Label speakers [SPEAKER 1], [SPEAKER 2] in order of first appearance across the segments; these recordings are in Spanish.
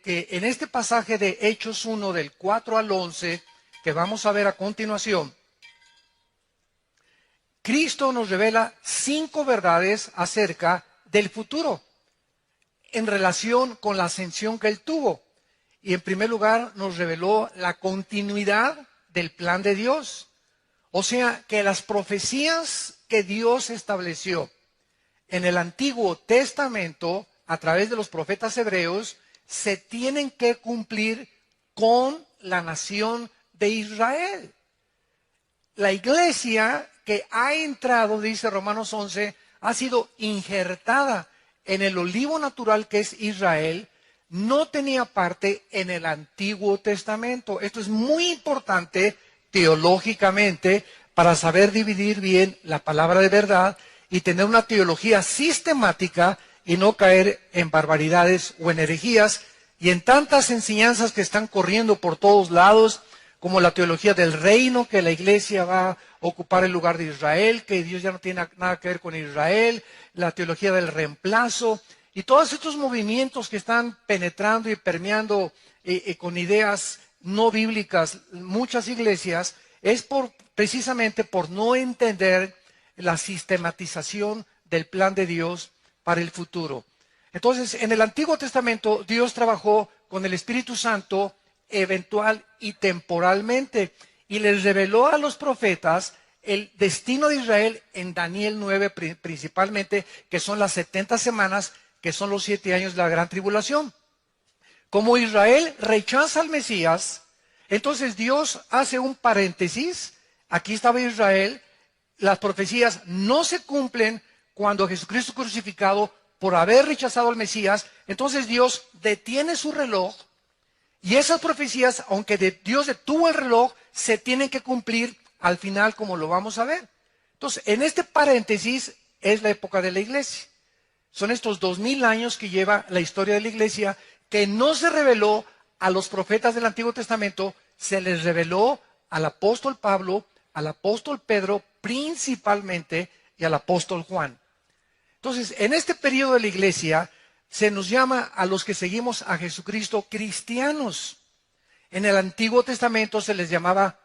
[SPEAKER 1] que en este pasaje de Hechos 1, del 4 al 11, que vamos a ver a continuación, Cristo nos revela 5 verdades acerca del futuro en relación con la ascensión que Él tuvo. Y en primer lugar nos reveló la continuidad del plan de Dios. O sea, que las profecías que Dios estableció en el Antiguo Testamento, a través de los profetas hebreos, se tienen que cumplir con la nación de Israel. La iglesia que ha entrado, dice Romanos 11, ha sido injertada en el olivo natural que es Israel, no tenía parte en el Antiguo Testamento. Esto es muy importante teológicamente para saber dividir bien la palabra de verdad y tener una teología sistemática y no caer en barbaridades o en herejías y en tantas enseñanzas que están corriendo por todos lados, como la teología del reino, que la iglesia va a ocupar el lugar de Israel, que Dios ya no tiene nada que ver con Israel, la teología del reemplazo, y todos estos movimientos que están penetrando y permeando con ideas no bíblicas muchas iglesias, es precisamente por no entender la sistematización del plan de Dios para el futuro. Entonces, en el Antiguo Testamento, Dios trabajó con el Espíritu Santo eventual y temporalmente, y les reveló a los profetas el destino de Israel en Daniel 9 principalmente, que son las 70 semanas, que son los 7 años de la gran tribulación. Como Israel rechaza al Mesías, entonces Dios hace un paréntesis. Aquí estaba Israel, las profecías no se cumplen cuando Jesucristo es crucificado por haber rechazado al Mesías. Entonces Dios detiene su reloj y esas profecías, aunque Dios detuvo el reloj, se tienen que cumplir al final, como lo vamos a ver. Entonces, en este paréntesis es la época de la iglesia. Son estos 2000 años que lleva la historia de la iglesia, que no se reveló a los profetas del Antiguo Testamento, se les reveló al apóstol Pablo, al apóstol Pedro principalmente y al apóstol Juan. Entonces, en este periodo de la iglesia se nos llama a los que seguimos a Jesucristo cristianos. En el Antiguo Testamento se les llamaba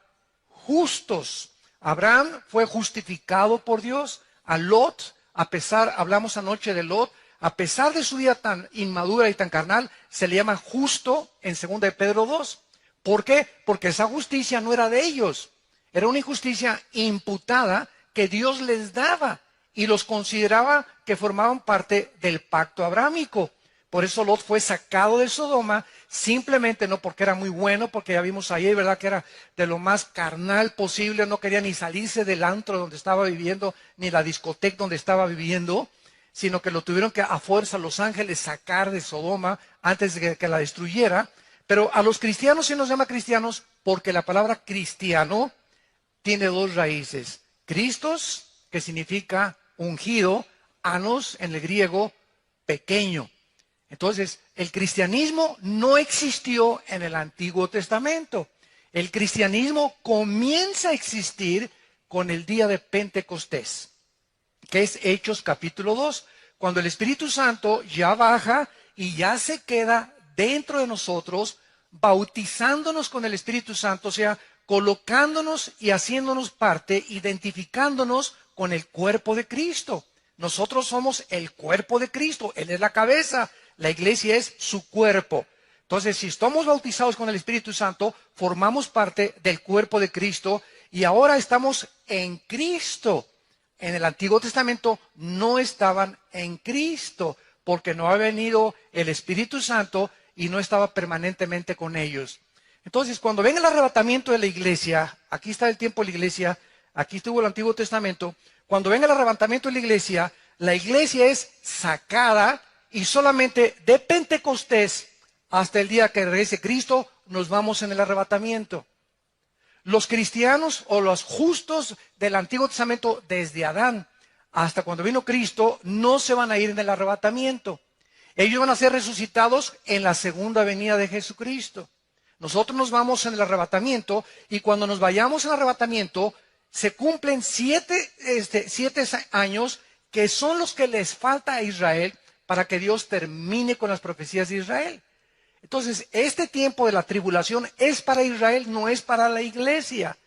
[SPEAKER 1] justos. Abraham fue justificado por Dios. A Lot, hablamos anoche de Lot, a pesar de su vida tan inmadura y tan carnal, se le llama justo en 2 de Pedro 2. ¿Por qué? Porque esa justicia no era de ellos. Era una injusticia imputada que Dios les daba y los consideraba que formaban parte del pacto abrámico. Por eso Lot fue sacado de Sodoma, simplemente no porque era muy bueno, porque ya vimos ayer, ¿verdad?, que era de lo más carnal posible, no quería ni salirse del antro donde estaba viviendo, ni la discoteca donde estaba viviendo, sino que lo tuvieron que a fuerza los ángeles sacar de Sodoma antes de que la destruyera. Pero a los cristianos se nos llama cristianos porque la palabra cristiano tiene 2 raíces. Christos, que significa ungido, anos en el griego, pequeño. Entonces, el cristianismo no existió en el Antiguo Testamento. El cristianismo comienza a existir con el día de Pentecostés, que es Hechos capítulo 2, cuando el Espíritu Santo ya baja y ya se queda dentro de nosotros, bautizándonos con el Espíritu Santo, o sea, colocándonos y haciéndonos parte, identificándonos con el cuerpo de Cristo. Nosotros somos el cuerpo de Cristo, Él es la cabeza, la iglesia es su cuerpo. Entonces, si estamos bautizados con el Espíritu Santo, formamos parte del cuerpo de Cristo y ahora estamos en Cristo. En el Antiguo Testamento no estaban en Cristo porque no había venido el Espíritu Santo y no estaba permanentemente con ellos. Entonces, cuando venga el arrebatamiento de la iglesia, aquí está el tiempo de la iglesia, aquí estuvo el Antiguo Testamento, cuando venga el arrebatamiento de la iglesia es sacada y solamente de Pentecostés hasta el día que regrese Cristo nos vamos en el arrebatamiento. Los cristianos o los justos del Antiguo Testamento desde Adán hasta cuando vino Cristo no se van a ir en el arrebatamiento. Ellos van a ser resucitados en la segunda venida de Jesucristo. Nosotros nos vamos en el arrebatamiento y cuando nos vayamos en el arrebatamiento se cumplen 7 años que son los que les falta a Israel para que Dios termine con las profecías de Israel. Entonces, este tiempo de la tribulación es para Israel, no es para la iglesia.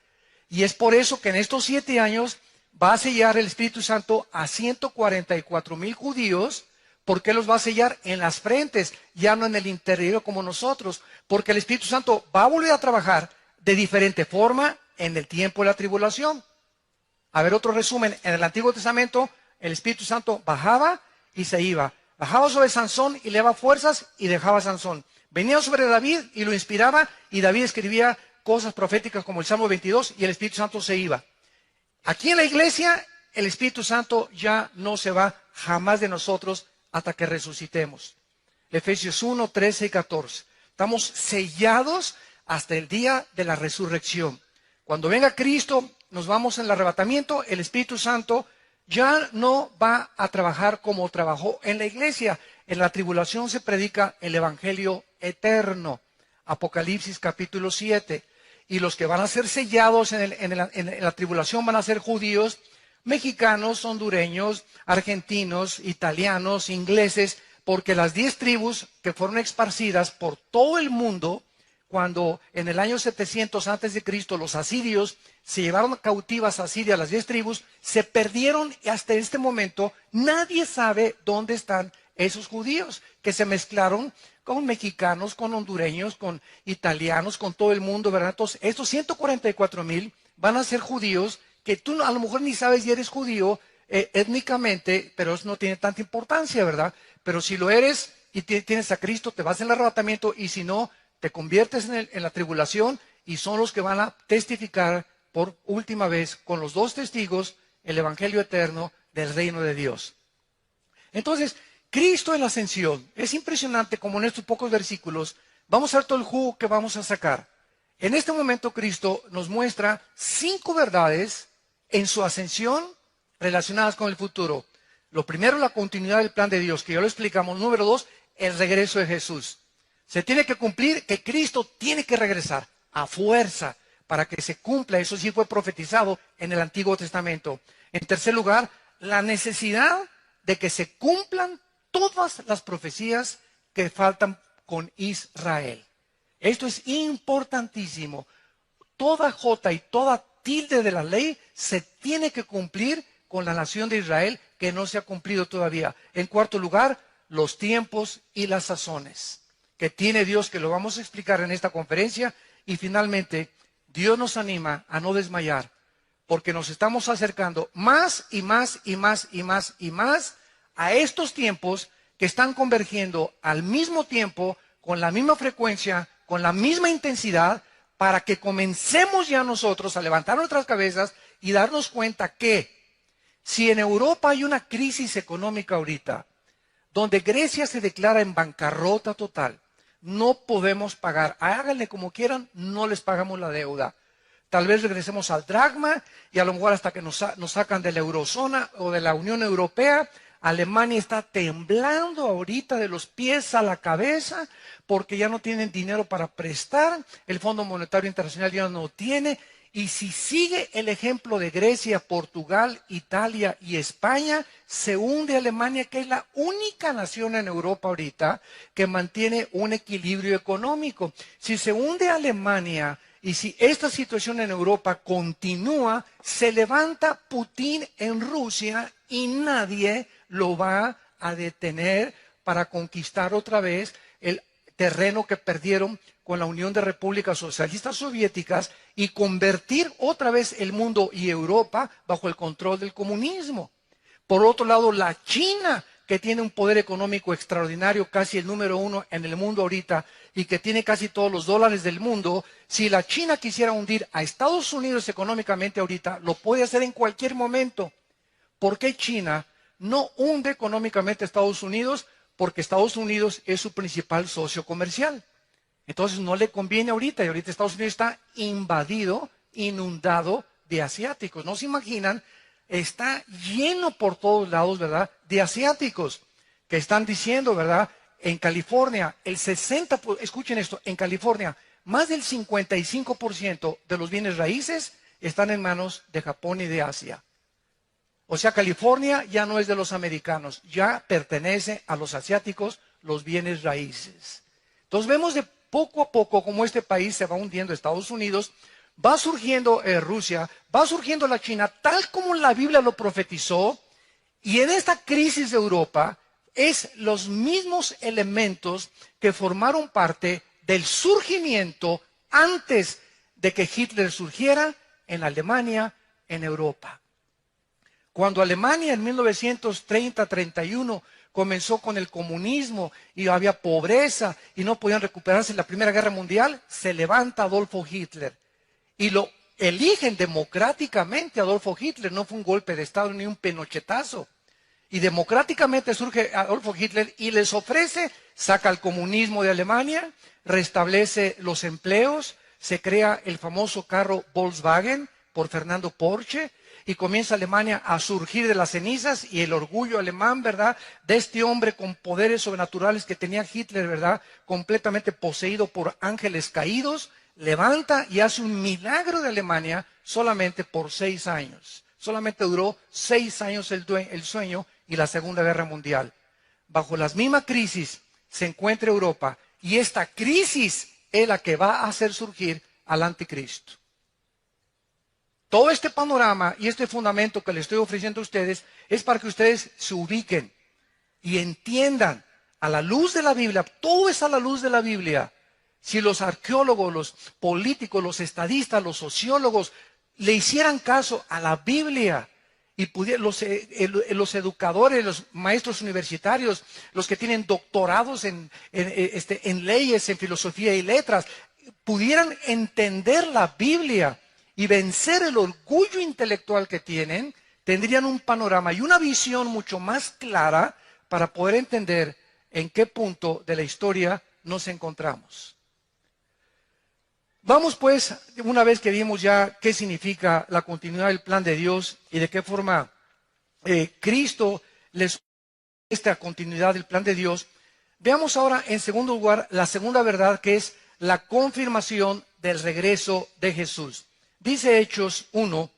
[SPEAKER 1] Y es por eso que en estos 7 años va a sellar el Espíritu Santo a 144,000 judíos. ¿Por qué los va a sellar? En las frentes, ya no en el interior como nosotros. Porque el Espíritu Santo va a volver a trabajar de diferente forma en el tiempo de la tribulación. A ver, otro resumen. En el Antiguo Testamento, el Espíritu Santo bajaba y se iba. Bajaba sobre Sansón y le daba fuerzas y dejaba a Sansón. Venía sobre David y lo inspiraba y David escribía cosas proféticas como el Salmo 22 y el Espíritu Santo se iba. Aquí en la iglesia, el Espíritu Santo ya no se va jamás de nosotros hasta que resucitemos. Efesios 1, 13 y 14. Estamos sellados hasta el día de la resurrección. Cuando venga Cristo, nos vamos en el arrebatamiento, el Espíritu Santo ya no va a trabajar como trabajó en la iglesia. En la tribulación se predica el Evangelio eterno. Apocalipsis capítulo 7. Y los que van a ser sellados en la tribulación van a ser judíos, mexicanos, hondureños, argentinos, italianos, ingleses, porque las 10 tribus que fueron esparcidas por todo el mundo, cuando en el año 700 antes de Cristo los asirios se llevaron cautivas a Siria las 10 tribus, se perdieron y hasta este momento nadie sabe dónde están esos judíos que se mezclaron con mexicanos, con hondureños, con italianos, con todo el mundo, ¿verdad? Entonces, estos 144,000 van a ser judíos que tú a lo mejor ni sabes si eres judío étnicamente, pero eso no tiene tanta importancia, ¿verdad? Pero si lo eres y tienes a Cristo, te vas en el arrebatamiento y si no, te conviertes en la tribulación y son los que van a testificar por última vez con los 2 testigos el Evangelio eterno del reino de Dios. Entonces, Cristo en la ascensión, es impresionante como en estos pocos versículos vamos a ver todo el jugo que vamos a sacar. En este momento Cristo nos muestra 5 verdades en su ascensión relacionadas con el futuro. Lo primero, la continuidad del plan de Dios, que ya lo explicamos. Número 2, el regreso de Jesús. Se tiene que cumplir que Cristo tiene que regresar a fuerza para que se cumpla. Eso sí fue profetizado en el Antiguo Testamento. En tercer lugar, la necesidad de que se cumplan todas las profecías que faltan con Israel. Esto es importantísimo. Toda jota y toda tilde de la ley se tiene que cumplir con la nación de Israel que no se ha cumplido todavía. En cuarto lugar, los tiempos y las sazones que tiene Dios, que lo vamos a explicar en esta conferencia. Y finalmente, Dios nos anima a no desmayar, porque nos estamos acercando más y más y más y más y más a estos tiempos que están convergiendo al mismo tiempo, con la misma frecuencia, con la misma intensidad, para que comencemos ya nosotros a levantar nuestras cabezas y darnos cuenta que si en Europa hay una crisis económica ahorita, donde Grecia se declara en bancarrota total, no podemos pagar, háganle como quieran, no les pagamos la deuda. Tal vez regresemos al dracma y a lo mejor hasta que nos sacan de la eurozona o de la Unión Europea. Alemania está temblando ahorita de los pies a la cabeza porque ya no tienen dinero para prestar, el Fondo Monetario Internacional ya no tiene, y si sigue el ejemplo de Grecia, Portugal, Italia y España, se hunde Alemania, que es la única nación en Europa ahorita que mantiene un equilibrio económico. Si se hunde Alemania y si esta situación en Europa continúa, se levanta Putin en Rusia y nadie lo va a detener para conquistar otra vez el terreno que perdieron con la Unión de Repúblicas Socialistas Soviéticas y convertir otra vez el mundo y Europa bajo el control del comunismo. Por otro lado, la China, que tiene un poder económico extraordinario, casi el número 1 en el mundo ahorita, y que tiene casi todos los dólares del mundo, si la China quisiera hundir a Estados Unidos económicamente ahorita, lo puede hacer en cualquier momento. ¿Por qué China no hunde económicamente a Estados Unidos? Porque Estados Unidos es su principal socio comercial. Entonces no le conviene ahorita, y ahorita Estados Unidos está invadido, inundado de asiáticos. ¿No se imaginan? Está lleno por todos lados, ¿verdad?, de asiáticos que están diciendo, ¿verdad?, en California, escuchen esto, en California, más del 55% de los bienes raíces están en manos de Japón y de Asia. O sea, California ya no es de los americanos, ya pertenece a los asiáticos los bienes raíces. Entonces vemos de poco a poco cómo este país se va hundiendo, Estados Unidos, va surgiendo Rusia, va surgiendo la China, tal como la Biblia lo profetizó, y en esta crisis de Europa es los mismos elementos que formaron parte del surgimiento antes de que Hitler surgiera en Alemania, en Europa. Cuando Alemania en 1930-31 comenzó con el comunismo y había pobreza y no podían recuperarse en la Primera Guerra Mundial, se levanta Adolfo Hitler y lo eligen democráticamente. Adolfo Hitler no fue un golpe de Estado ni un pinochetazo. Y democráticamente surge Adolfo Hitler y les ofrece, saca el comunismo de Alemania, restablece los empleos, se crea el famoso carro Volkswagen por Fernando Porsche, y comienza Alemania a surgir de las cenizas, y el orgullo alemán, ¿verdad?, de este hombre con poderes sobrenaturales que tenía Hitler, ¿verdad?, completamente poseído por ángeles caídos, levanta y hace un milagro de Alemania solamente por 6 años. Solamente duró 6 años el sueño y la Segunda Guerra Mundial. Bajo la misma crisis se encuentra Europa, y esta crisis es la que va a hacer surgir al anticristo. Todo este panorama y este fundamento que les estoy ofreciendo a ustedes es para que ustedes se ubiquen y entiendan a la luz de la Biblia. Todo es a la luz de la Biblia. Si los arqueólogos, los políticos, los estadistas, los sociólogos le hicieran caso a la Biblia, y los educadores, los maestros universitarios, los que tienen doctorados en leyes, en filosofía y letras, pudieran entender la Biblia y vencer el orgullo intelectual que tienen, tendrían un panorama y una visión mucho más clara para poder entender en qué punto de la historia nos encontramos. Vamos pues, una vez que vimos ya qué significa la continuidad del plan de Dios y de qué forma Cristo les esta continuidad del plan de Dios, veamos ahora en segundo lugar la segunda verdad, que es la confirmación del regreso de Jesús. Dice Hechos 1,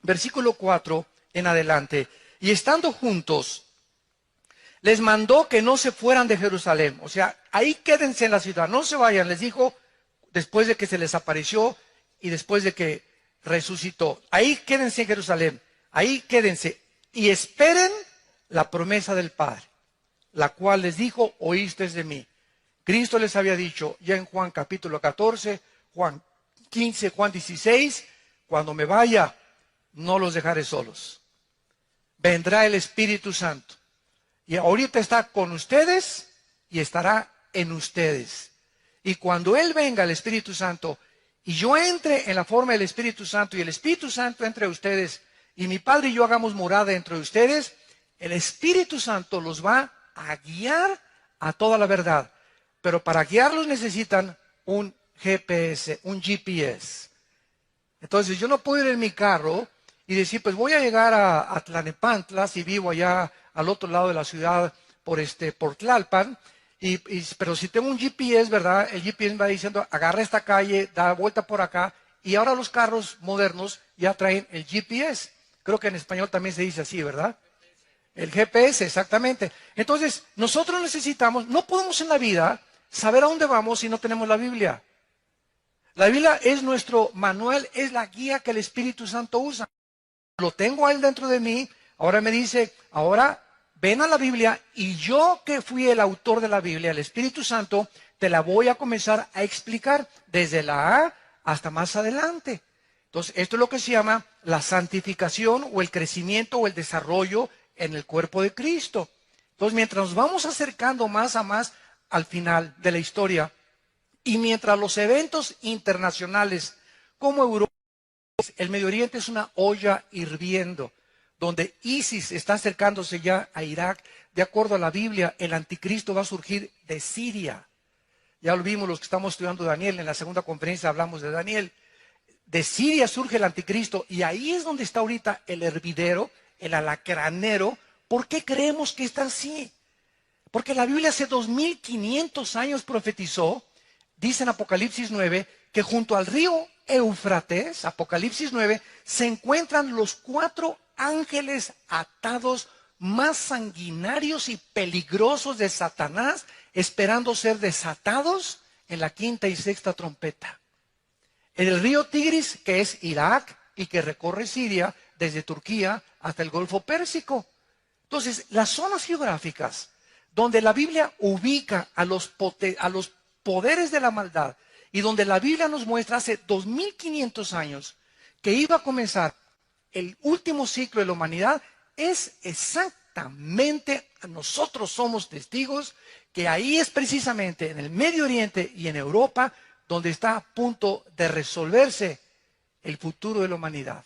[SPEAKER 1] versículo 4 en adelante: y estando juntos, les mandó que no se fueran de Jerusalén. O sea, ahí quédense en la ciudad, no se vayan, les dijo, después de que se les apareció y después de que resucitó. Ahí quédense en Jerusalén, ahí quédense y esperen la promesa del Padre, la cual les dijo, oísteis de mí. Cristo les había dicho ya en Juan capítulo 14, Juan 15, Juan 16, cuando me vaya, no los dejaré solos. Vendrá el Espíritu Santo. Y ahorita está con ustedes y estará en ustedes. Y cuando Él venga, el Espíritu Santo, y yo entre en la forma del Espíritu Santo, y el Espíritu Santo entre ustedes, y mi Padre y yo hagamos morada entre ustedes, el Espíritu Santo los va a guiar a toda la verdad. Pero para guiarlos necesitan un GPS, un GPS. Entonces yo no puedo ir en mi carro y decir, pues voy a llegar a Tlalnepantla, si vivo allá al otro lado de la ciudad, por Tlalpan, pero si tengo un GPS, ¿verdad? El GPS va diciendo, agarra esta calle, da vuelta por acá, y ahora los carros modernos ya traen el GPS. Creo que en español también se dice así, ¿verdad? El GPS, exactamente. Entonces, nosotros necesitamos, no podemos en la vida saber a dónde vamos si no tenemos la Biblia. La Biblia es nuestro manual, es la guía que el Espíritu Santo usa. Lo tengo a Él dentro de mí, ahora me dice, ahora ven a la Biblia, y yo que fui el autor de la Biblia, el Espíritu Santo, te la voy a comenzar a explicar desde la A hasta más adelante. Entonces, esto es lo que se llama la santificación o el crecimiento o el desarrollo en el cuerpo de Cristo. Entonces, mientras nos vamos acercando más a más al final de la historia, y mientras los eventos internacionales como Europa, el Medio Oriente es una olla hirviendo, donde ISIS está acercándose ya a Irak, de acuerdo a la Biblia, el anticristo va a surgir de Siria. Ya lo vimos los que estamos estudiando Daniel, en la segunda conferencia hablamos de Daniel. De Siria surge el anticristo, y ahí es donde está ahorita el hervidero, el alacranero. ¿Por qué creemos que está así? Porque la Biblia hace 2500 años profetizó, dice en Apocalipsis 9, que junto al río Éufrates, Apocalipsis 9, se encuentran los 4 ángeles atados más sanguinarios y peligrosos de Satanás, esperando ser desatados en la quinta y sexta trompeta. En el río Tigris, que es Irak y que recorre Siria desde Turquía hasta el Golfo Pérsico. Entonces, las zonas geográficas donde la Biblia ubica a los poderes de la maldad y donde la Biblia nos muestra hace 2500 años que iba a comenzar el último ciclo de la humanidad, es exactamente, nosotros somos testigos que ahí es precisamente en el Medio Oriente y en Europa donde está a punto de resolverse el futuro de la humanidad.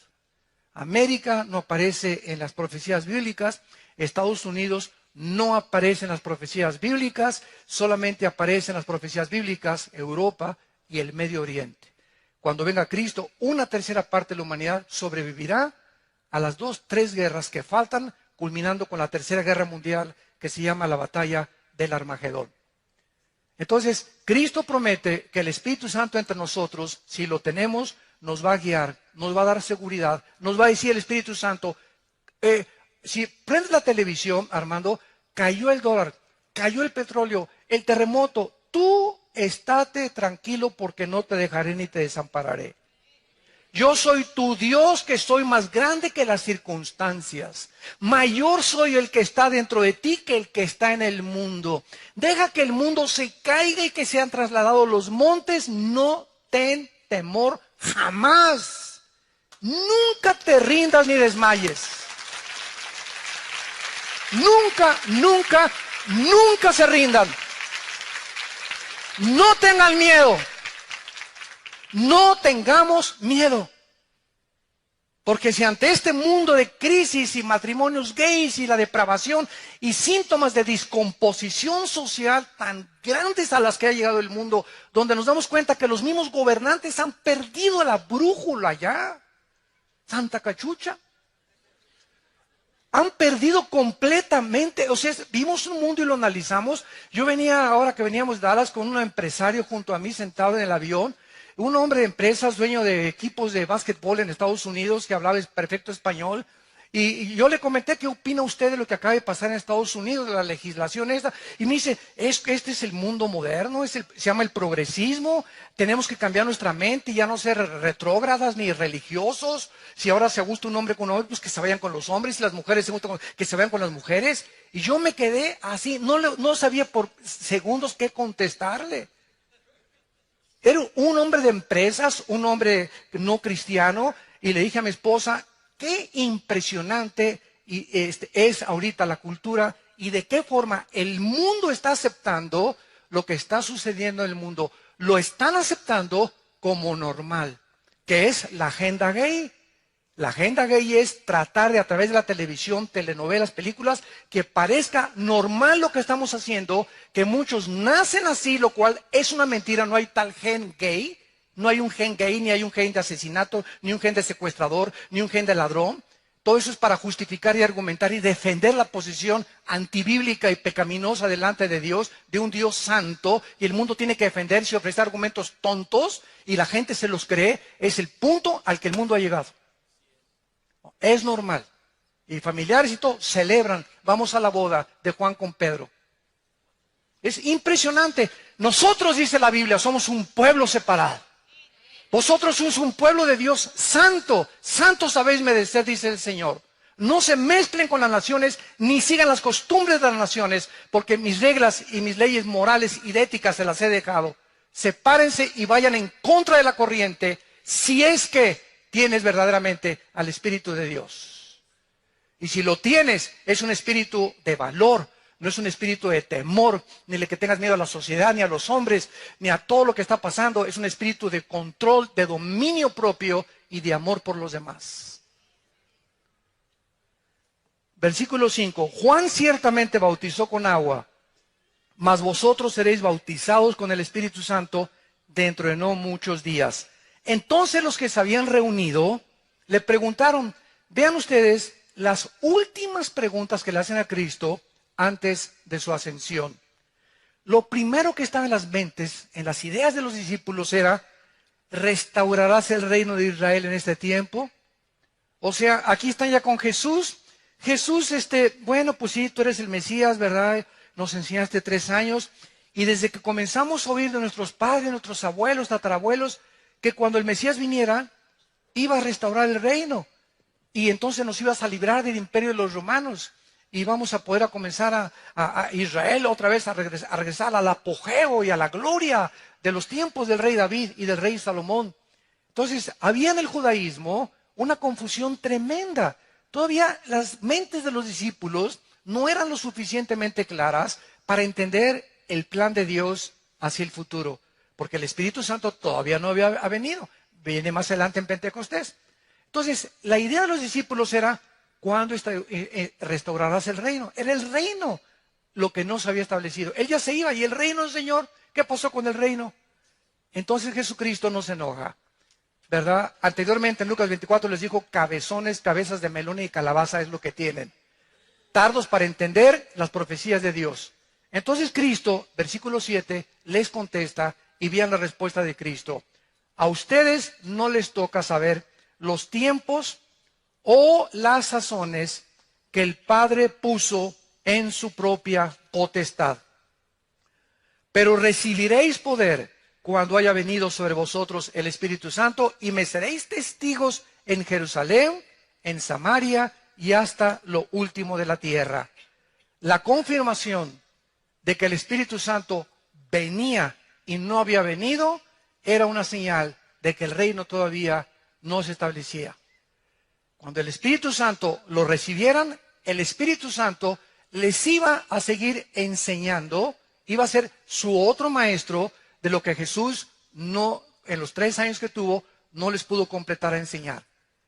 [SPEAKER 1] América no aparece en las profecías bíblicas, Estados Unidos no aparece en las profecías bíblicas, solamente aparece en las profecías bíblicas Europa y el Medio Oriente. Cuando venga Cristo, una tercera parte de la humanidad sobrevivirá a las 2-3 guerras que faltan, culminando con la tercera guerra mundial que se llama la batalla del Armagedón. Entonces, Cristo promete que el Espíritu Santo entre nosotros, si lo tenemos, nos va a guiar, nos va a dar seguridad, nos va a decir el Espíritu Santo, si prendes la televisión, Armando, cayó el dólar, cayó el petróleo, el terremoto, tú estate tranquilo porque no te dejaré ni te desampararé. Yo soy tu Dios, que soy más grande que las circunstancias. Mayor soy el que está dentro de ti que el que está en el mundo. Deja que el mundo se caiga y que sean trasladados los montes. No ten temor jamás. Nunca te rindas ni desmayes. Nunca, nunca, nunca se rindan. No tengan miedo. No tengamos miedo. Porque si ante este mundo de crisis y matrimonios gays y la depravación y síntomas de descomposición social tan grandes a las que ha llegado el mundo, donde nos damos cuenta que los mismos gobernantes han perdido la brújula ya, Santa Cachucha, han perdido completamente, o sea, vimos un mundo y lo analizamos. Yo venía, ahora que veníamos de Dallas, con un empresario junto a mí sentado en el avión, un hombre de empresas, dueño de equipos de básquetbol en Estados Unidos, que hablaba perfecto español, y yo le comenté, ¿qué opina usted de lo que acaba de pasar en Estados Unidos, de la legislación esta? Y me dice, este es el mundo moderno, se llama el progresismo, tenemos que cambiar nuestra mente y ya no ser retrógradas ni religiosos. Si ahora se gusta un hombre con un hombre, pues que se vayan con los hombres, si las mujeres se gustan, que se vayan con las mujeres. Y yo me quedé así, no sabía por segundos qué contestarle. Era un hombre de empresas, un hombre no cristiano, y le dije a mi esposa, qué impresionante es ahorita la cultura y de qué forma el mundo está aceptando lo que está sucediendo en el mundo. Lo están aceptando como normal, que es la agenda gay. La agenda gay es tratar de, a través de la televisión, telenovelas, películas, que parezca normal lo que estamos haciendo, que muchos nacen así, lo cual es una mentira. No hay tal gen gay, no hay un gen gay, ni hay un gen de asesinato, ni un gen de secuestrador, ni un gen de ladrón. Todo eso es para justificar y argumentar y defender la posición antibíblica y pecaminosa delante de Dios, de un Dios santo, y el mundo tiene que defenderse y ofrecer argumentos tontos, y la gente se los cree. Es el punto al que el mundo ha llegado. Es normal. Y familiares y todo celebran. Vamos a la boda de Juan con Pedro. Es impresionante. Nosotros, dice la Biblia, somos un pueblo separado. Vosotros sois un pueblo de Dios santo. Santo sabéis merecer, dice el Señor. No se mezclen con las naciones, ni sigan las costumbres de las naciones, porque mis reglas y mis leyes morales y de ética se las he dejado. Sepárense y vayan en contra de la corriente, si es que tienes verdaderamente al Espíritu de Dios. Y si lo tienes, es un espíritu de valor, no es un espíritu de temor, ni de que tengas miedo a la sociedad, ni a los hombres, ni a todo lo que está pasando. Es un espíritu de control, de dominio propio y de amor por los demás. Versículo 5. Juan ciertamente bautizó con agua, mas vosotros seréis bautizados con el Espíritu Santo dentro de no muchos días. Entonces los que se habían reunido le preguntaron, vean ustedes las últimas preguntas que le hacen a Cristo antes de su ascensión. Lo primero que estaba en las mentes, en las ideas de los discípulos era, ¿restaurarás el reino de Israel en este tiempo? O sea, aquí están ya con Jesús. Jesús, bueno, pues sí, tú eres el Mesías, ¿verdad? Nos enseñaste 3 años. Y desde que comenzamos a oír de nuestros padres, nuestros abuelos, tatarabuelos, que cuando el Mesías viniera, iba a restaurar el reino. Y entonces nos ibas a librar del imperio de los romanos. Y vamos a poder comenzar a Israel otra vez a regresar al apogeo y a la gloria de los tiempos del rey David y del rey Salomón. Entonces, había en el judaísmo una confusión tremenda. Todavía las mentes de los discípulos no eran lo suficientemente claras para entender el plan de Dios hacia el futuro, porque el Espíritu Santo todavía no había venido. Viene más adelante en Pentecostés. Entonces, la idea de los discípulos era, ¿cuándo restaurarás el reino? Era el reino lo que no se había establecido. Él ya se iba, y el reino del Señor, ¿qué pasó con el reino? Entonces Jesucristo no se enoja, ¿verdad? Anteriormente en Lucas 24 les dijo, cabezones, cabezas de melón y calabaza es lo que tienen. Tardos para entender las profecías de Dios. Entonces Cristo, versículo 7, les contesta, y vean la respuesta de Cristo. A ustedes no les toca saber los tiempos o las sazones que el Padre puso en su propia potestad. Pero recibiréis poder cuando haya venido sobre vosotros el Espíritu Santo, y me seréis testigos en Jerusalén, en Samaria y hasta lo último de la tierra. La confirmación de que el Espíritu Santo venía y no había venido era una señal de que el reino todavía no se establecía. Cuando el Espíritu Santo lo recibieran, el Espíritu Santo les iba a seguir enseñando, iba a ser su otro maestro de lo que Jesús no, en los 3 años que tuvo, no les pudo completar a enseñar.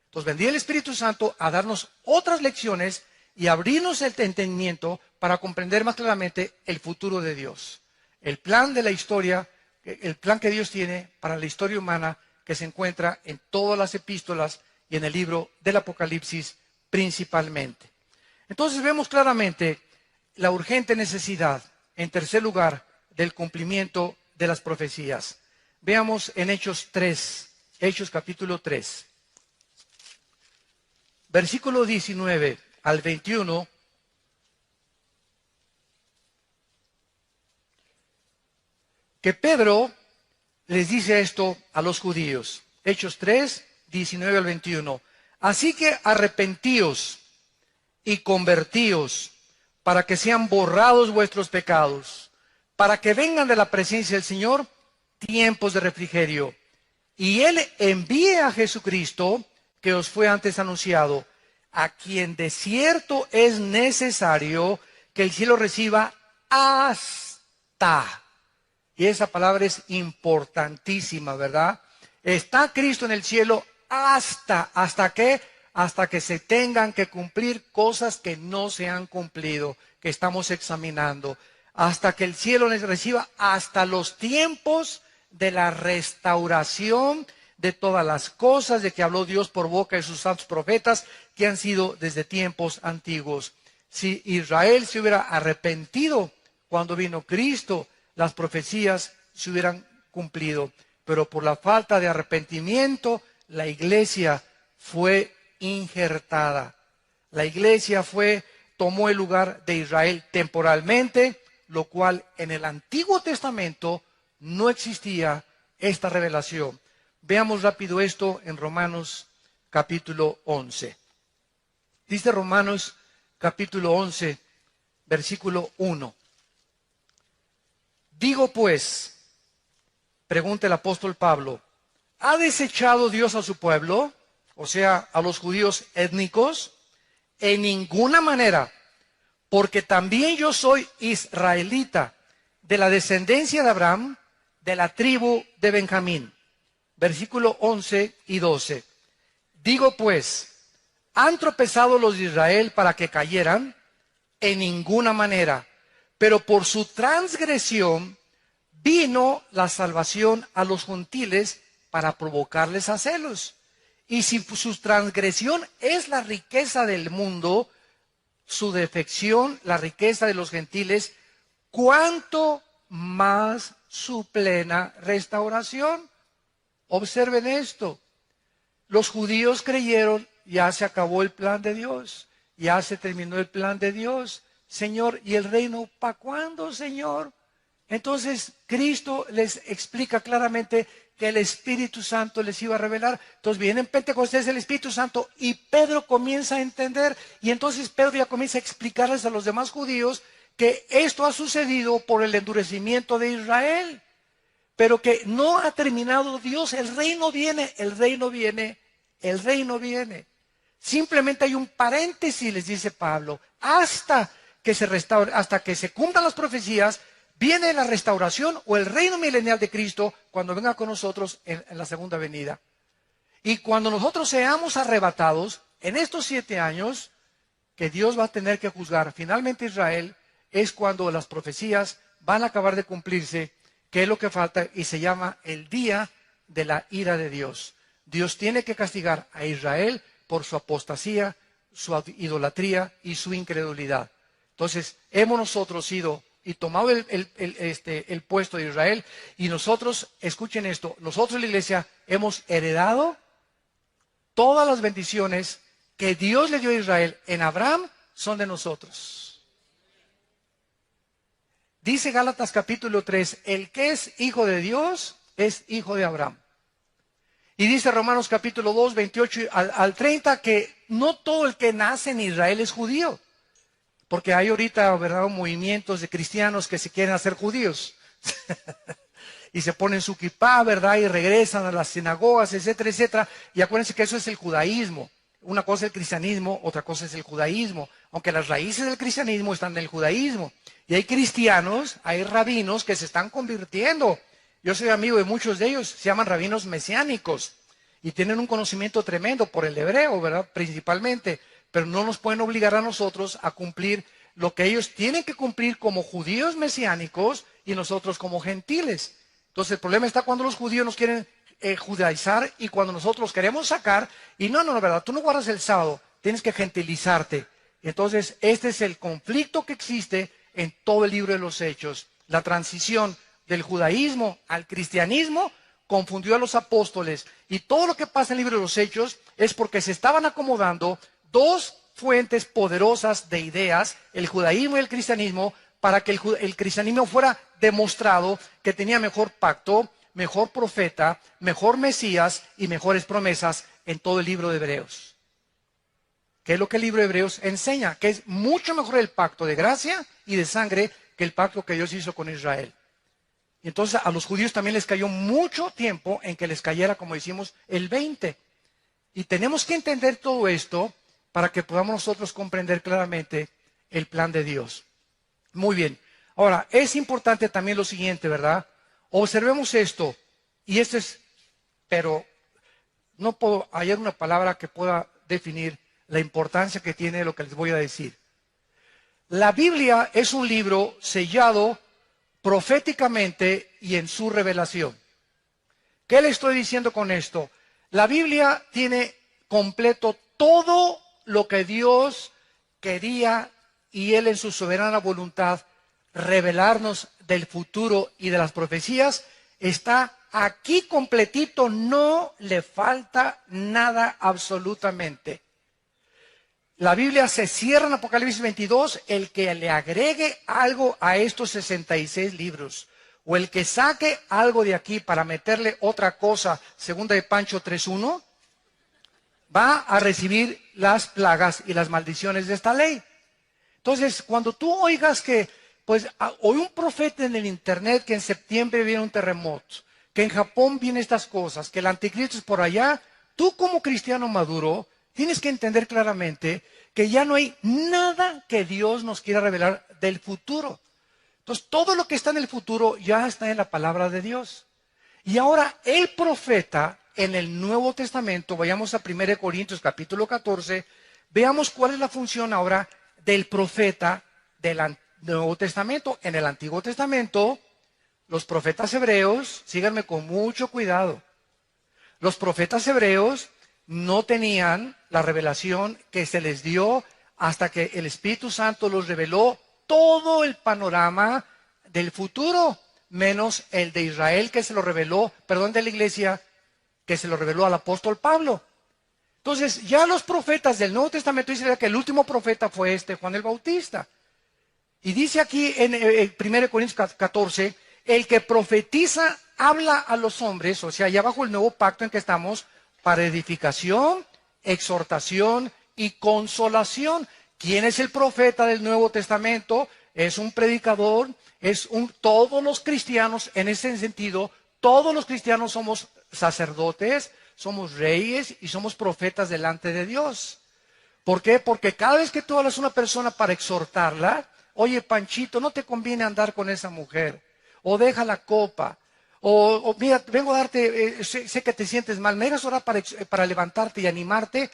[SPEAKER 1] Entonces vendría el Espíritu Santo a darnos otras lecciones y abrirnos el entendimiento para comprender más claramente el futuro de Dios. El plan de la historia, el plan que Dios tiene para la historia humana, que se encuentra en todas las epístolas y en el libro del Apocalipsis principalmente. Entonces vemos claramente la urgente necesidad, en tercer lugar, del cumplimiento de las profecías. Veamos en Hechos 3, Hechos capítulo 3, versículo 19 al 21. Que Pedro les dice esto a los judíos. Hechos 3, 19 al 21. Así que arrepentíos y convertíos para que sean borrados vuestros pecados, para que vengan de la presencia del Señor tiempos de refrigerio, y Él envíe a Jesucristo, que os fue antes anunciado, a quien de cierto es necesario que el cielo reciba hasta. Y esa palabra es importantísima, ¿verdad? Está Cristo en el cielo ¿hasta qué? Hasta que se tengan que cumplir cosas que no se han cumplido, que estamos examinando. Hasta que el cielo les reciba, hasta los tiempos de la restauración de todas las cosas de que habló Dios por boca de sus santos profetas, que han sido desde tiempos antiguos. Si Israel se hubiera arrepentido cuando vino Cristo, las profecías se hubieran cumplido. Pero por la falta de arrepentimiento, la iglesia fue injertada. La iglesia tomó el lugar de Israel temporalmente, lo cual en el Antiguo Testamento no existía esta revelación. Veamos rápido esto en Romanos capítulo 11. Dice Romanos capítulo 11, versículo 1. Digo pues, pregunta el apóstol Pablo, ¿ha desechado Dios a su pueblo? O sea, a los judíos étnicos. En ninguna manera, porque también yo soy israelita, de la descendencia de Abraham, de la tribu de Benjamín. Versículo 11 y 12. Digo pues, ¿han tropezado los de Israel para que cayeran? En ninguna manera, pero por su transgresión vino la salvación a los gentiles para provocarles a celos. Y si su transgresión es la riqueza del mundo, su defección, la riqueza de los gentiles, ¿cuánto más su plena restauración? Observen esto. Los judíos creyeron, ya se acabó el plan de Dios. ya se terminó el plan de Dios. Señor, ¿y el reino para cuándo, Señor? Entonces Cristo les explica claramente que el Espíritu Santo les iba a revelar. Entonces viene en Pentecostés el Espíritu Santo y Pedro comienza a entender. Y entonces Pedro ya comienza a explicarles a los demás judíos que esto ha sucedido por el endurecimiento de Israel. Pero que no ha terminado Dios. El reino viene, el reino viene, el reino viene. Simplemente hay un paréntesis, les dice Pablo, hasta que se restaure, hasta que se cumplan las profecías. Viene la restauración o el reino milenial de Cristo cuando venga con nosotros en la segunda venida. Y cuando nosotros seamos arrebatados, en estos 7 años que Dios va a tener que juzgar finalmente a Israel, es cuando las profecías van a acabar de cumplirse, que es lo que falta y se llama el día de la ira de Dios. Dios tiene que castigar a Israel por su apostasía, su idolatría y su incredulidad. Entonces, hemos nosotros sido y tomado el puesto de Israel, y nosotros, escuchen esto, nosotros en la iglesia hemos heredado todas las bendiciones que Dios le dio a Israel en Abraham, son de nosotros. Dice Gálatas capítulo 3, el que es hijo de Dios es hijo de Abraham. Y dice Romanos capítulo 2, 28 al 30, que no todo el que nace en Israel es judío. Porque hay ahorita, ¿verdad?, movimientos de cristianos que se quieren hacer judíos. Y se ponen su kipá, ¿verdad?, y regresan a las sinagogas, etcétera, etcétera. Y acuérdense que eso es el judaísmo. Una cosa es el cristianismo, otra cosa es el judaísmo. Aunque las raíces del cristianismo están en el judaísmo. Y hay cristianos, hay rabinos que se están convirtiendo. Yo soy amigo de muchos de ellos, se llaman rabinos mesiánicos. Y tienen un conocimiento tremendo por el hebreo, ¿verdad?, principalmente. Pero no nos pueden obligar a nosotros a cumplir lo que ellos tienen que cumplir como judíos mesiánicos y nosotros como gentiles. Entonces el problema está cuando los judíos nos quieren judaizar y cuando nosotros los queremos sacar. Y no, ¿verdad? Tú no guardas el sábado, tienes que gentilizarte. Entonces este es el conflicto que existe en todo el libro de los Hechos. La transición del judaísmo al cristianismo confundió a los apóstoles. Y todo lo que pasa en el libro de los Hechos es porque se estaban acomodando dos fuentes poderosas de ideas, el judaísmo y el cristianismo, para que el cristianismo fuera demostrado que tenía mejor pacto, mejor profeta, mejor Mesías y mejores promesas en todo el libro de Hebreos. ¿Qué es lo que el libro de Hebreos enseña? Que es mucho mejor el pacto de gracia y de sangre que el pacto que Dios hizo con Israel. Y entonces a los judíos también les cayó mucho tiempo en que les cayera, como decimos, el 20. Y tenemos que entender todo esto para que podamos nosotros comprender claramente el plan de Dios. Muy bien. Ahora, es importante también lo siguiente, ¿verdad? Observemos esto, y esto es, pero no puedo hallar una palabra que pueda definir la importancia que tiene lo que les voy a decir. La Biblia es un libro sellado proféticamente y en su revelación. ¿Qué le estoy diciendo con esto? La Biblia tiene completo todo lo que Dios quería y Él en su soberana voluntad revelarnos del futuro y de las profecías. Está aquí completito, no le falta nada absolutamente. La Biblia se cierra en Apocalipsis 22, el que le agregue algo a estos 66 libros, o el que saque algo de aquí para meterle otra cosa, segunda de Pancho 3.1, va a recibir las plagas y las maldiciones de esta ley. Entonces, cuando tú oigas que, pues, oí un profeta en el internet que en septiembre viene un terremoto, que en Japón vienen estas cosas, que el anticristo es por allá, tú como cristiano maduro tienes que entender claramente que ya no hay nada que Dios nos quiera revelar del futuro. Entonces, todo lo que está en el futuro ya está en la palabra de Dios. Y ahora el profeta en el Nuevo Testamento, vayamos a 1 Corintios capítulo 14, veamos cuál es la función ahora del profeta del Nuevo Testamento. En el Antiguo Testamento, los profetas hebreos, síganme con mucho cuidado, los profetas hebreos no tenían la revelación que se les dio hasta que el Espíritu Santo los reveló todo el panorama del futuro, menos el de Israel que se lo reveló, perdón, de la iglesia, que se lo reveló al apóstol Pablo. Entonces, ya los profetas del Nuevo Testamento dicen que el último profeta fue Juan el Bautista. Y dice aquí en 1 Corintios 14, el que profetiza habla a los hombres, o sea, ya bajo el nuevo pacto en que estamos, para edificación, exhortación y consolación. ¿Quién es el profeta del Nuevo Testamento? Es un predicador, todos los cristianos, en ese sentido, todos los cristianos somos sacerdotes, somos reyes y somos profetas delante de Dios. ¿Por qué? Porque cada vez que tú hablas a una persona para exhortarla, oye, Panchito, no te conviene andar con esa mujer, o deja la copa, o mira, vengo a darte, sé que te sientes mal, me dejas orar para levantarte y animarte.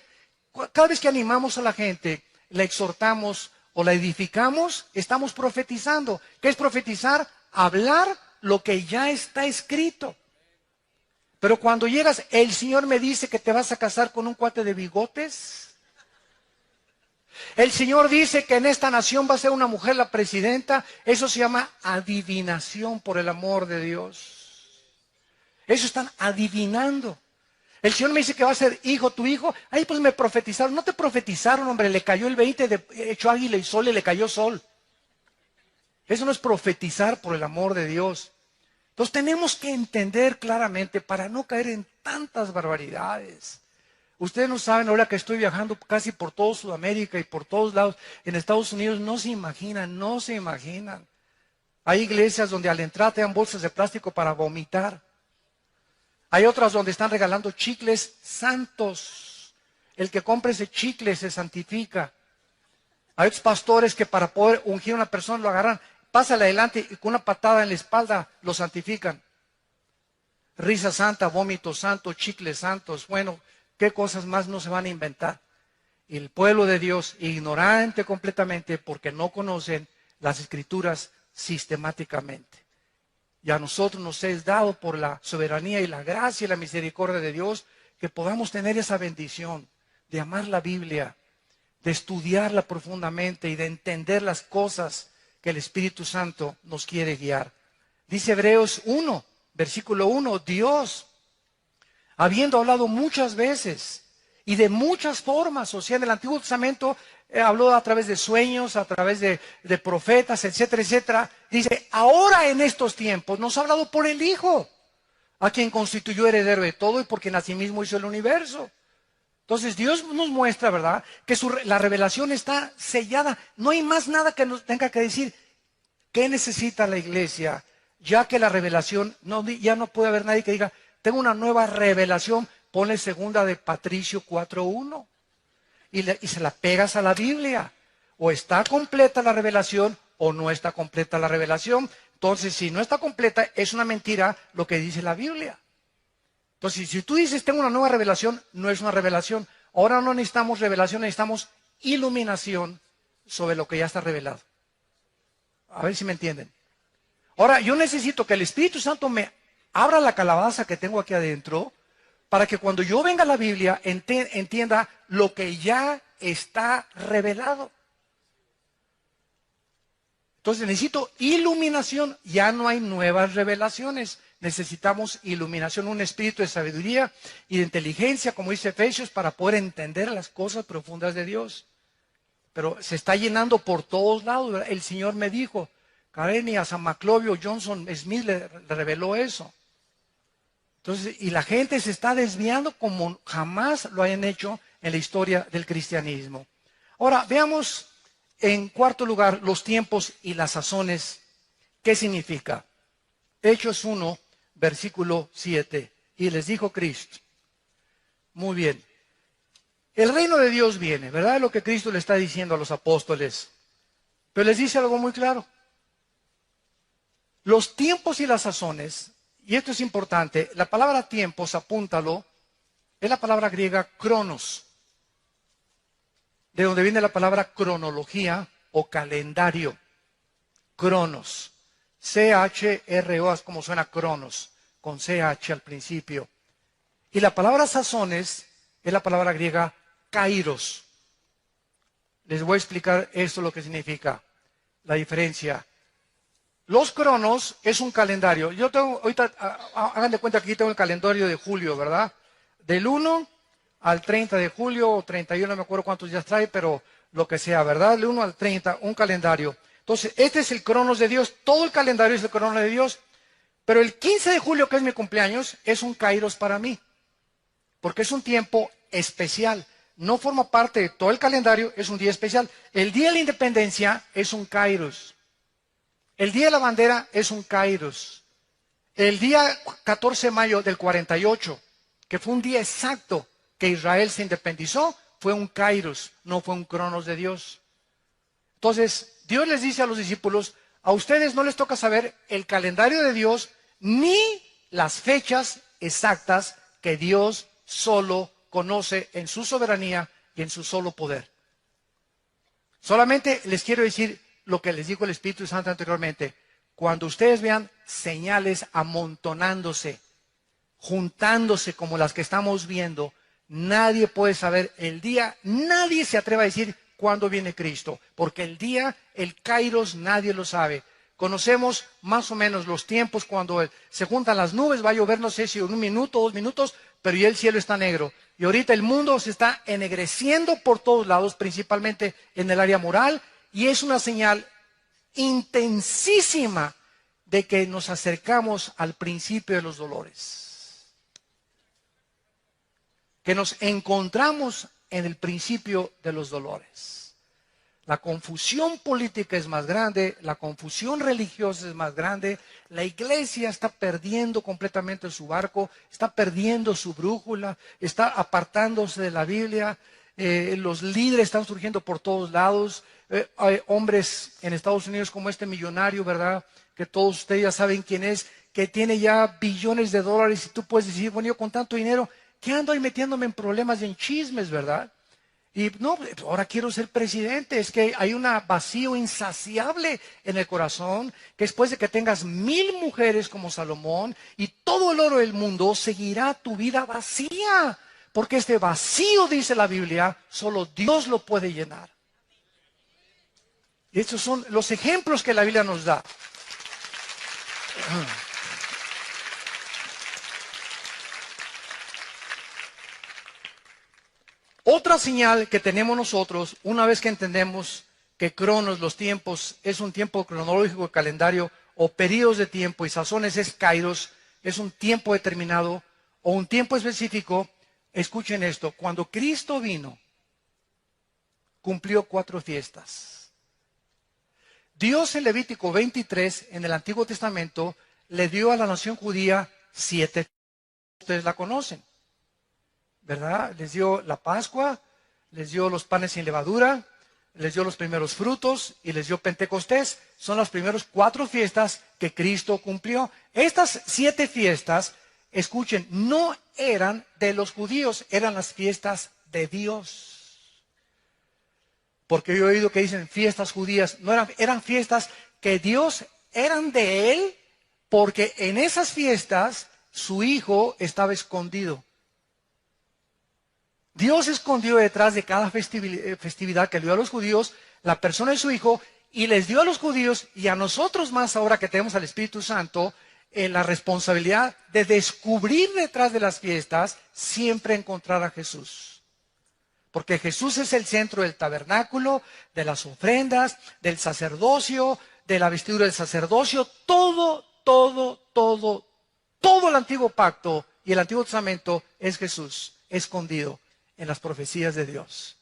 [SPEAKER 1] Cada vez que animamos a la gente, la exhortamos o la edificamos, estamos profetizando. ¿Qué es profetizar? Hablar lo que ya está escrito. Pero cuando llegas, el Señor me dice que te vas a casar con un cuate de bigotes. El Señor dice que en esta nación va a ser una mujer la presidenta. Eso se llama adivinación, por el amor de Dios. Eso están adivinando. El Señor me dice que va a ser hijo, tu hijo. Ahí pues me profetizaron. No te profetizaron, hombre, le cayó el 20 de hecho águila y sol y le cayó sol. Eso no es profetizar, por el amor de Dios. Entonces tenemos que entender claramente para no caer en tantas barbaridades. Ustedes no saben, ahora que estoy viajando casi por todo Sudamérica y por todos lados, en Estados Unidos, no se imaginan. Hay iglesias donde al entrar te dan bolsas de plástico para vomitar. Hay otras donde están regalando chicles santos. El que compre ese chicle se santifica. Hay otros pastores que para poder ungir a una persona lo agarran, pásale adelante y con una patada en la espalda lo santifican. Risa santa, vómito santo, chicles santos. Bueno, ¿qué cosas más no se van a inventar? Y el pueblo de Dios, ignorante completamente porque no conocen las Escrituras sistemáticamente. Y a nosotros nos es dado por la soberanía y la gracia y la misericordia de Dios que podamos tener esa bendición de amar la Biblia, de estudiarla profundamente y de entender las cosas que el Espíritu Santo nos quiere guiar. Dice Hebreos 1, versículo 1, Dios, habiendo hablado muchas veces y de muchas formas, o sea, en el Antiguo Testamento habló a través de sueños, a través de profetas, etcétera, etcétera. Dice, ahora en estos tiempos nos ha hablado por el Hijo, a quien constituyó heredero de todo y por quien asimismo hizo el universo. Entonces Dios nos muestra, ¿verdad?, que la revelación está sellada. No hay más nada que nos tenga que decir. ¿Qué necesita la iglesia? Ya que la revelación, ya no puede haber nadie que diga, tengo una nueva revelación, ponle segunda de Patricio 4.1 y se la pegas a la Biblia. O está completa la revelación o no está completa la revelación. Entonces, si no está completa, es una mentira lo que dice la Biblia. Entonces, si tú dices, tengo una nueva revelación, no es una revelación. Ahora no necesitamos revelación, necesitamos iluminación sobre lo que ya está revelado. A ver si me entienden. Ahora, yo necesito que el Espíritu Santo me abra la calabaza que tengo aquí adentro para que cuando yo venga a la Biblia entienda lo que ya está revelado. Entonces necesito iluminación, ya no hay nuevas revelaciones. Necesitamos iluminación, un espíritu de sabiduría y de inteligencia, como dice Efesios, para poder entender las cosas profundas de Dios. Pero se está llenando por todos lados, ¿verdad? El Señor me dijo, Karen, y a San Maclovio Johnson Smith le reveló eso. Entonces, y la gente se está desviando como jamás lo hayan hecho en la historia del cristianismo. Ahora, veamos en cuarto lugar los tiempos y las sazones. ¿Qué significa? Hechos 1, versículo 7. Y les dijo Cristo. Muy bien. El reino de Dios viene, ¿verdad? Lo que Cristo le está diciendo a los apóstoles. Pero les dice algo muy claro. Los tiempos y las sazones, y esto es importante, la palabra tiempos, apúntalo, es la palabra griega cronos, de donde viene la palabra cronología o calendario. Cronos. C-H-R-O, es como suena cronos, con C-H al principio. Y la palabra sazones es la palabra griega kairos. Les voy a explicar esto lo que significa, la diferencia. Los cronos es un calendario. Yo tengo, ahorita, hagan de cuenta que aquí tengo el calendario de julio, ¿verdad? Del 1 al 30 de julio o 31, no me acuerdo cuántos días trae, pero lo que sea, ¿verdad? Del 1 al 30, un calendario. Entonces, este es el cronos de Dios. Todo el calendario es el cronos de Dios. Pero el 15 de julio, que es mi cumpleaños, es un kairos para mí. Porque es un tiempo especial. No forma parte de todo el calendario, es un día especial. El día de la independencia es un kairos. El día de la bandera es un kairos. El día 14 de mayo del 48, que fue un día exacto que Israel se independizó, fue un kairos, no fue un cronos de Dios. Entonces, Dios les dice a los discípulos, a ustedes no les toca saber el calendario de Dios ni las fechas exactas que Dios solo conoce en su soberanía y en su solo poder. Solamente les quiero decir lo que les dijo el Espíritu Santo anteriormente. Cuando ustedes vean señales amontonándose, juntándose como las que estamos viendo, nadie puede saber el día, nadie se atreve a decir cuándo viene Cristo, porque el día, el kairos, nadie lo sabe. Conocemos más o menos los tiempos cuando se juntan las nubes, va a llover, no sé si en 1 minuto, 2 minutos, pero ya el cielo está negro. Y ahorita el mundo se está ennegreciendo por todos lados, principalmente en el área moral, y es una señal intensísima de que nos acercamos al principio de los dolores. Que nos encontramos en el principio de los dolores. La confusión política es más grande, la confusión religiosa es más grande, la iglesia está perdiendo completamente su barco, está perdiendo su brújula, está apartándose de la Biblia, los líderes están surgiendo por todos lados, hay hombres en Estados Unidos como este millonario, ¿verdad? Que todos ustedes ya saben quién es, que tiene ya billones de dólares y tú puedes decir, bueno, yo con tanto dinero, ¿qué ando ahí metiéndome en problemas y en chismes, verdad? Y no, ahora quiero ser presidente. Es que hay un vacío insaciable en el corazón, que después de que tengas 1000 mujeres como Salomón y todo el oro del mundo, seguirá tu vida vacía. Porque este vacío, dice la Biblia, solo Dios lo puede llenar. Y estos son los ejemplos que la Biblia nos da. Otra señal que tenemos nosotros, una vez que entendemos que cronos, los tiempos, es un tiempo cronológico, calendario, o periodos de tiempo, y sazones es kairos, es un tiempo determinado, o un tiempo específico. Escuchen esto, cuando Cristo vino, cumplió 4 fiestas. Dios en Levítico 23, en el Antiguo Testamento, le dio a la nación judía 7 fiestas. Ustedes la conocen, ¿verdad? Les dio la Pascua, les dio los panes sin levadura, les dio los primeros frutos y les dio Pentecostés. Son las primeras 4 fiestas que Cristo cumplió. Estas 7 fiestas, escuchen, no eran de los judíos, eran las fiestas de Dios. Porque yo he oído que dicen fiestas judías, no eran fiestas que Dios, eran de Él, porque en esas fiestas su Hijo estaba escondido. Dios escondió detrás de cada festividad que le dio a los judíos la persona de su Hijo y les dio a los judíos y a nosotros más ahora que tenemos al Espíritu Santo la responsabilidad de descubrir detrás de las fiestas siempre encontrar a Jesús. Porque Jesús es el centro del tabernáculo, de las ofrendas, del sacerdocio, de la vestidura del sacerdocio, todo el antiguo pacto y el Antiguo Testamento es Jesús escondido en las profecías de Dios.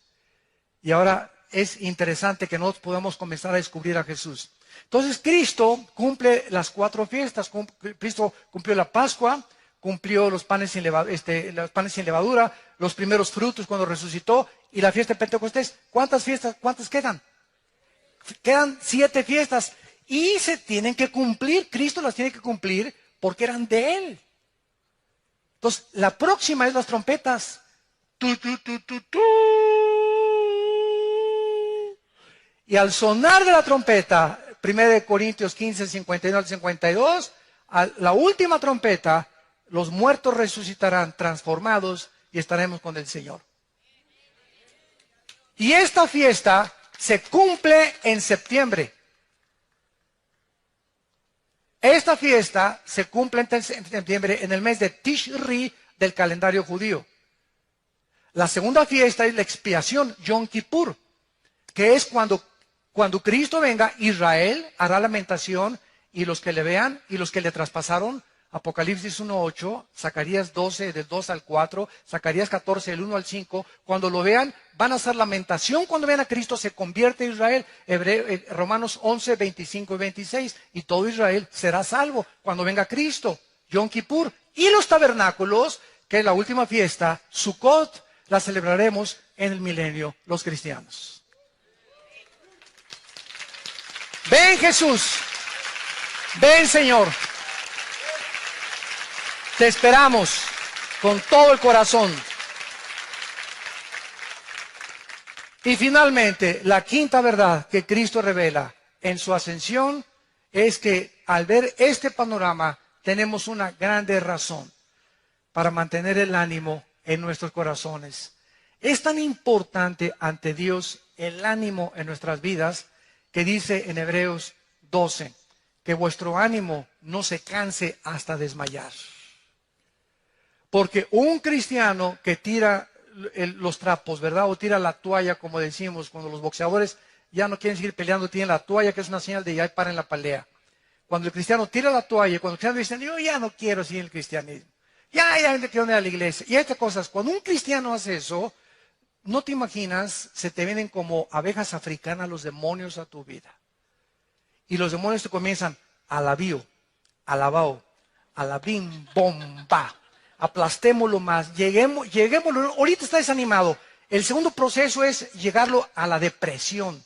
[SPEAKER 1] Y ahora es interesante que nosotros podamos comenzar a descubrir a Jesús. Entonces Cristo cumple las 4 fiestas. Cristo cumplió la Pascua, cumplió los panes sin levadura, los primeros frutos cuando resucitó y la fiesta de Pentecostés. ¿Cuántas fiestas? ¿Cuántas quedan? Quedan 7 fiestas y se tienen que cumplir. Cristo las tiene que cumplir porque eran de Él. Entonces, la próxima es las trompetas. Y al sonar de la trompeta, 1 Corintios 15, 51 al 52, a la última trompeta, los muertos resucitarán transformados y estaremos con el Señor. Y esta fiesta se cumple en septiembre. Esta fiesta se cumple en septiembre en el mes de Tishri del calendario judío. La segunda fiesta es la expiación, Yom Kippur, que es cuando Cristo venga, Israel hará lamentación y los que le vean y los que le traspasaron, Apocalipsis 1:8, Zacarías 12 del 2 al 4, Zacarías 14 del 1 al 5, cuando lo vean van a hacer lamentación cuando vean a Cristo, se convierte Israel, Romanos 11, 25 y 26, y todo Israel será salvo cuando venga Cristo, Yom Kippur. Y los tabernáculos, que es la última fiesta, Sukkot, la celebraremos en el milenio los cristianos. Ven Jesús, ven Señor, te esperamos con todo el corazón. Y finalmente, la quinta verdad que Cristo revela en su ascensión es que al ver este panorama tenemos una grande razón para mantener el ánimo en nuestros corazones. Es tan importante ante Dios el ánimo en nuestras vidas que dice en Hebreos 12, que vuestro ánimo no se canse hasta desmayar. Porque un cristiano que tira los trapos, ¿verdad? O tira la toalla, como decimos, cuando los boxeadores ya no quieren seguir peleando, tienen la toalla, que es una señal de ya paren la pelea. Cuando el cristiano tira la toalla, cuando el cristiano dice, yo ya no quiero seguir el cristianismo, ya quiero ir a la iglesia, y estas cosas, cuando un cristiano hace eso, no te imaginas, se te vienen como abejas africanas los demonios a tu vida. Y los demonios te comienzan, alabío, alabao, alabim, bomba. Aplastémoslo más, lleguémoslo, ahorita está desanimado. El segundo proceso es llegarlo a la depresión,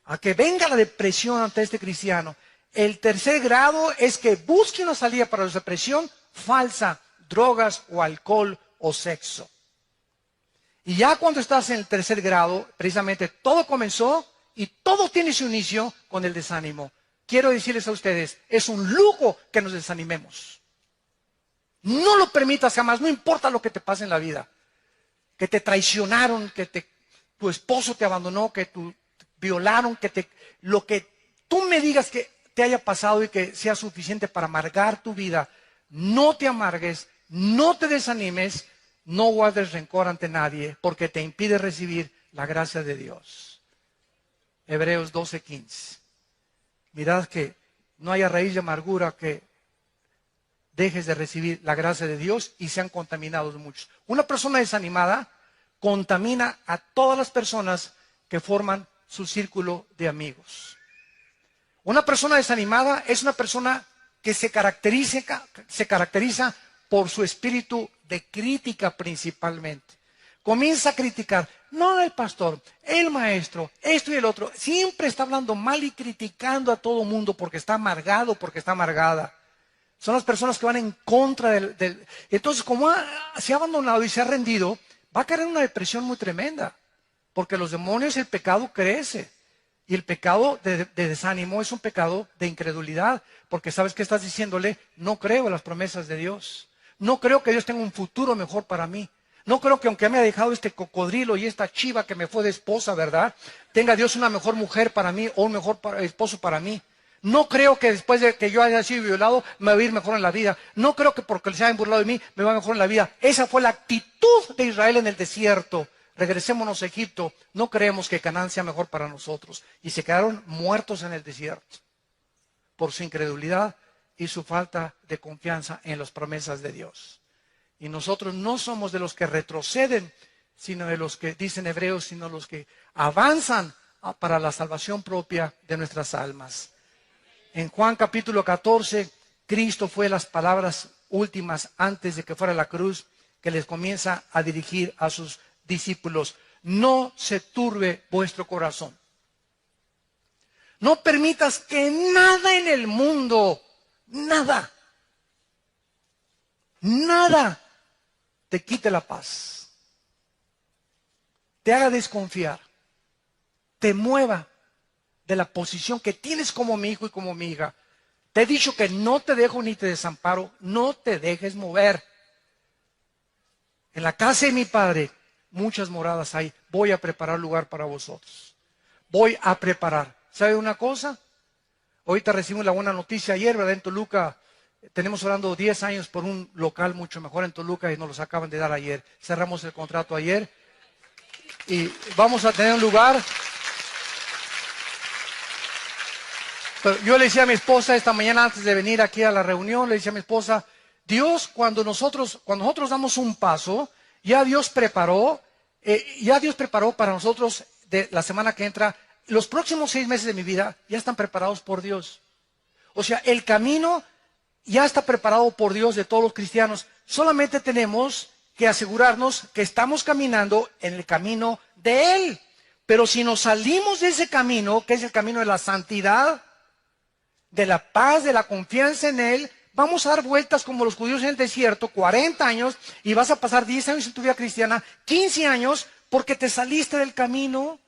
[SPEAKER 1] a que venga la depresión ante este cristiano. El tercer grado es que busque una salida para la depresión falsa, drogas o alcohol o sexo. Y ya cuando estás en el tercer grado, precisamente todo comenzó y todo tiene su inicio con el desánimo. Quiero decirles a ustedes, es un lujo que nos desanimemos. No lo permitas jamás, no importa lo que te pase en la vida. Que te traicionaron, que tu esposo te abandonó, que te violaron, lo que tú me digas que te haya pasado y que sea suficiente para amargar tu vida. No te amargues, no te desanimes, no guardes rencor ante nadie, porque te impide recibir la gracia de Dios. Hebreos 12:15. Mirad que no haya raíz de amargura que dejes de recibir la gracia de Dios y sean contaminados muchos. Una persona desanimada contamina a todas las personas que forman su círculo de amigos. Una persona desanimada es una persona que se caracteriza por su espíritu de crítica principalmente. Comienza a criticar, no el pastor, el maestro, esto y el otro. Siempre está hablando mal y criticando a todo mundo porque está amargado, porque está amargada. Son las personas que van en contra del... Entonces, como se ha abandonado y se ha rendido, va a caer en una depresión muy tremenda. Porque los demonios, el pecado crece. Y el pecado de desánimo es un pecado de incredulidad. Porque sabes que estás diciéndole, no creo en las promesas de Dios. No creo que Dios tenga un futuro mejor para mí. No creo que aunque me haya dejado este cocodrilo y esta chiva que me fue de esposa, ¿verdad? Tenga Dios una mejor mujer para mí o un mejor esposo para mí. No creo que después de que yo haya sido violado me va a ir mejor en la vida. No creo que porque se hayan burlado de mí me va mejor en la vida. Esa fue la actitud de Israel en el desierto. Regresémonos a Egipto. No creemos que Canaán sea mejor para nosotros. Y se quedaron muertos en el desierto por su incredulidad y su falta de confianza en las promesas de Dios. Y nosotros no somos de los que retroceden, sino de los que, dicen Hebreos, sino los que avanzan para la salvación propia de nuestras almas. En Juan capítulo 14, Cristo fue las palabras últimas antes de que fuera a la cruz, que les comienza a dirigir a sus discípulos. No se turbe vuestro corazón. No permitas que nada en el mundo, nada te quite la paz, te haga desconfiar, te mueva de la posición que tienes como mi hijo y como mi hija. Te he dicho que no te dejo ni te desamparo, no te dejes mover. En la casa de mi Padre muchas moradas hay, voy a preparar lugar para vosotros. Voy a preparar. ¿Sabe una cosa? Ahorita recibimos la buena noticia ayer, ¿verdad? En Toluca Tenemos orando 10 años por un local mucho mejor en Toluca y nos los acaban de dar ayer. Cerramos el contrato ayer y vamos a tener un lugar. Pero yo le decía a mi esposa esta mañana antes de venir aquí a la reunión, le decía a mi esposa, Dios cuando nosotros damos un paso, ya Dios preparó para nosotros de la semana que entra, los próximos 6 meses de mi vida ya están preparados por Dios. O sea, el camino ya está preparado por Dios de todos los cristianos. Solamente tenemos que asegurarnos que estamos caminando en el camino de Él. Pero si nos salimos de ese camino, que es el camino de la santidad, de la paz, de la confianza en Él, vamos a dar vueltas como los judíos en el desierto, 40 años, y vas a pasar 10 años en tu vida cristiana, 15 años, porque te saliste del camino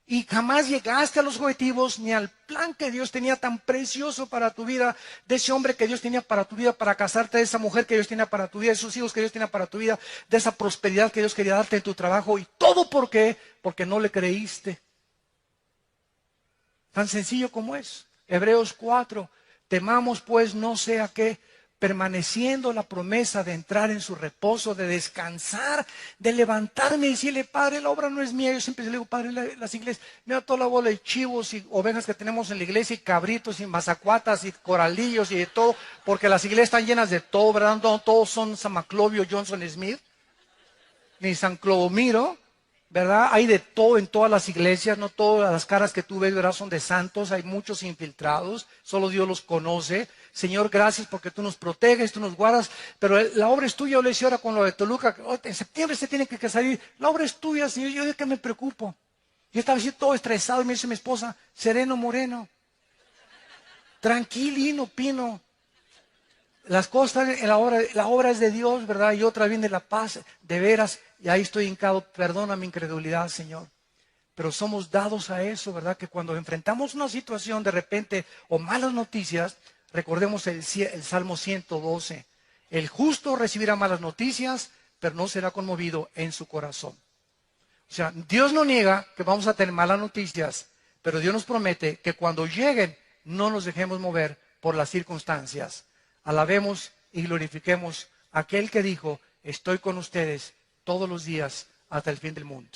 [SPEAKER 1] y jamás llegaste a los objetivos ni al plan que Dios tenía tan precioso para tu vida, de ese hombre que Dios tenía para tu vida, para casarte, de esa mujer que Dios tenía para tu vida, de esos hijos que Dios tenía para tu vida, de esa prosperidad que Dios quería darte en tu trabajo. ¿Y todo por qué? Porque no le creíste. Tan sencillo como es. Hebreos 4, temamos pues no sea que, permaneciendo la promesa de entrar en su reposo, de descansar, de levantarme y decirle, Padre, la obra no es mía. Yo siempre le digo, Padre, las iglesias, mira toda la bola de chivos y ovejas que tenemos en la iglesia, y cabritos y mazacuatas y coralillos y de todo, porque las iglesias están llenas de todo, ¿verdad? No todos son San Maclovio, Johnson Smith, ni San Clodomiro, ¿verdad? Hay de todo en todas las iglesias, no todas las caras que tú ves, ¿verdad? Son de santos, hay muchos infiltrados, solo Dios los conoce. Señor, gracias porque tú nos proteges, tú nos guardas, pero la obra es tuya. Yo le decía ahora con lo de Toluca, en septiembre se tiene que salir, la obra es tuya, Señor. Yo de qué me preocupo. Yo estaba así todo estresado y me dice mi esposa, sereno moreno, tranquilino pino. Las cosas en la obra es de Dios, ¿verdad? Y otra viene la paz, de veras, y ahí estoy hincado, perdona mi incredulidad, Señor. Pero somos dados a eso, ¿verdad? Que cuando enfrentamos una situación de repente o malas noticias, recordemos el Salmo 112. El justo recibirá malas noticias, pero no será conmovido en su corazón. O sea, Dios no niega que vamos a tener malas noticias, pero Dios nos promete que cuando lleguen no nos dejemos mover por las circunstancias. Alabemos y glorifiquemos a aquel que dijo, estoy con ustedes todos los días hasta el fin del mundo.